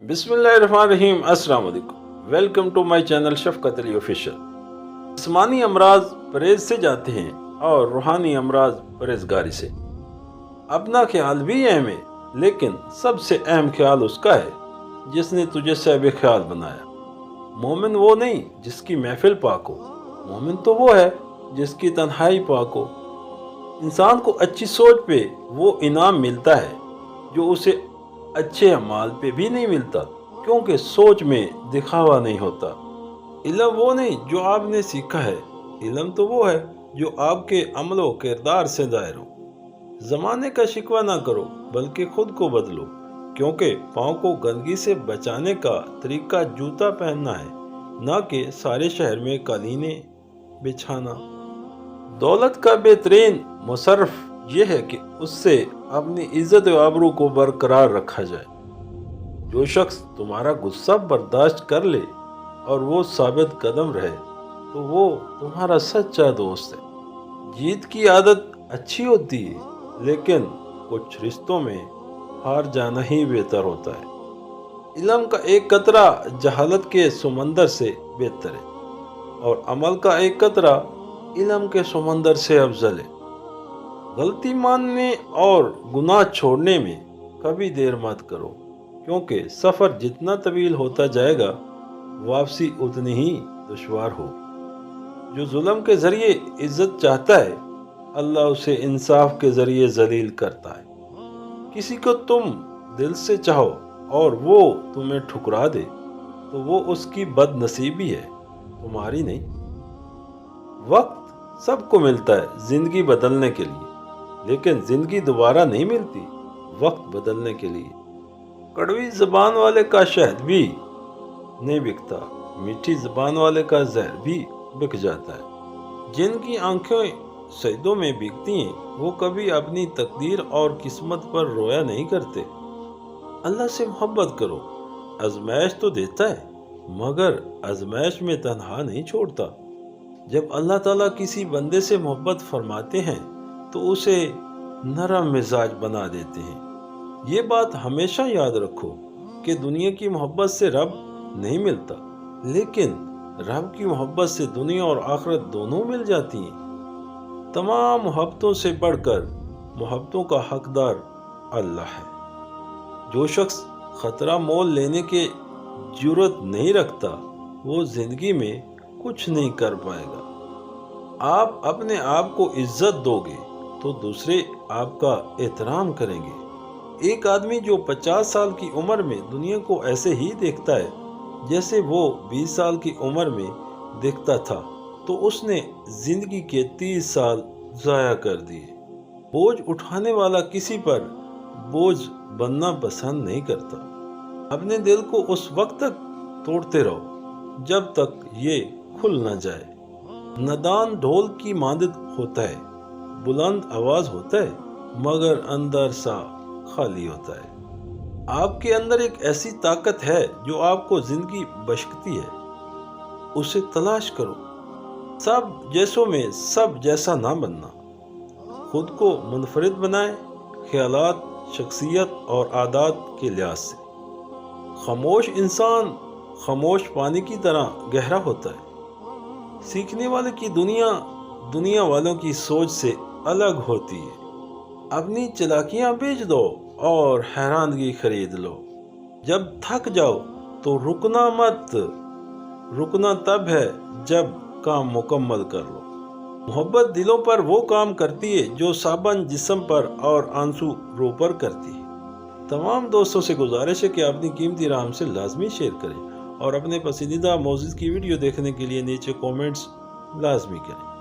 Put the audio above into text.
بسم اللہ الرحمن الرحیم۔ السلام علیکم، ویلکم ٹو مائی چینل شفقت علی آفیشیل۔ جسمانی امراض پرہیز سے جاتے ہیں اور روحانی امراض پرہیزگاری سے۔ اپنا خیال بھی اہم ہے، لیکن سب سے اہم خیال اس کا ہے جس نے تجھے صاحب خیال بنایا۔ مومن وہ نہیں جس کی محفل پاک ہو، مومن تو وہ ہے جس کی تنہائی پاک ہو۔ انسان کو اچھی سوچ پہ وہ انعام ملتا ہے جو اسے اچھے اعمال پہ بھی نہیں ملتا، کیونکہ سوچ میں دکھاوا نہیں ہوتا۔ علم وہ نہیں جو آپ نے سیکھا ہے، علم تو وہ ہے جو آپ کے عمل و کردار سے ظاہر ہو۔ زمانے کا شکوہ نہ کرو بلکہ خود کو بدلو، کیونکہ پاؤں کو گندگی سے بچانے کا طریقہ جوتا پہننا ہے، نہ کہ سارے شہر میں قالینیں بچھانا۔ دولت کا بہترین مصرف یہ ہے کہ اس سے اپنی عزت و آبرو کو برقرار رکھا جائے۔ جو شخص تمہارا غصہ برداشت کر لے اور وہ ثابت قدم رہے تو وہ تمہارا سچا دوست ہے۔ جیت کی عادت اچھی ہوتی ہے، لیکن کچھ رشتوں میں ہار جانا ہی بہتر ہوتا ہے۔ علم کا ایک قطرہ جہالت کے سمندر سے بہتر ہے، اور عمل کا ایک قطرہ علم کے سمندر سے افضل ہے۔ غلطی ماننے اور گناہ چھوڑنے میں کبھی دیر مت کرو، کیونکہ سفر جتنا طویل ہوتا جائے گا واپسی اتنی ہی دشوار ہوگی۔ جو ظلم کے ذریعے عزت چاہتا ہے، اللہ اسے انصاف کے ذریعے ذلیل کرتا ہے۔ کسی کو تم دل سے چاہو اور وہ تمہیں ٹھکرا دے تو وہ اس کی بد نصیبی ہے، تمہاری نہیں۔ وقت سب کو ملتا ہے زندگی بدلنے کے لیے، لیکن زندگی دوبارہ نہیں ملتی وقت بدلنے کے لیے۔ کڑوی زبان والے کا شہد بھی نہیں بکتا، میٹھی زبان والے کا زہر بھی بک جاتا ہے۔ جن کی آنکھیں سجدوں میں بکتی ہیں وہ کبھی اپنی تقدیر اور قسمت پر رویا نہیں کرتے۔ اللہ سے محبت کرو، آزمائش تو دیتا ہے مگر آزمائش میں تنہا نہیں چھوڑتا۔ جب اللہ تعالیٰ کسی بندے سے محبت فرماتے ہیں تو اسے نرم مزاج بنا دیتے ہیں۔ یہ بات ہمیشہ یاد رکھو کہ دنیا کی محبت سے رب نہیں ملتا، لیکن رب کی محبت سے دنیا اور آخرت دونوں مل جاتی ہیں۔ تمام محبتوں سے بڑھ کر محبتوں کا حقدار اللہ ہے۔ جو شخص خطرہ مول لینے کی جرت نہیں رکھتا وہ زندگی میں کچھ نہیں کر پائے گا۔ آپ اپنے آپ کو عزت دو گے تو دوسرے آپ کا احترام کریں گے۔ ایک آدمی جو 50 سال کی عمر میں دنیا کو ایسے ہی دیکھتا ہے جیسے وہ 20 سال کی عمر میں دیکھتا تھا تو اس نے زندگی کے 30 سال ضائع کر دیے۔ بوجھ اٹھانے والا کسی پر بوجھ بننا پسند نہیں کرتا۔ اپنے دل کو اس وقت تک توڑتے رہو جب تک یہ کھل نہ جائے۔ نادان ڈھول کی مانند ہوتا ہے، بلند آواز ہوتا ہے مگر اندر سا خالی ہوتا ہے۔ آپ کے اندر ایک ایسی طاقت ہے جو آپ کو زندگی بخشتی ہے، اسے تلاش کرو۔ سب جیسوں میں سب جیسا نہ بننا، خود کو منفرد بنائیں، خیالات، شخصیت اور عادات کے لحاظ سے۔ خاموش انسان خاموش پانی کی طرح گہرا ہوتا ہے۔ سیکھنے والے کی دنیا والوں کی سوچ سے الگ ہوتی ہے۔ اپنی چلاکیاں بیچ دو اور حیرانگی خرید لو۔ جب تھک جاؤ تو رکنا مت، رکنا تب ہے جب کام مکمل کر لو۔ محبت دلوں پر وہ کام کرتی ہے جو صابن جسم پر اور آنسو رو پر کرتی ہے۔ تمام دوستوں سے گزارش ہے کہ اپنی قیمتی رائے ہم سے لازمی شیئر کریں، اور اپنے پسندیدہ موضوع کی ویڈیو دیکھنے کے لیے نیچے کومنٹس لازمی کریں۔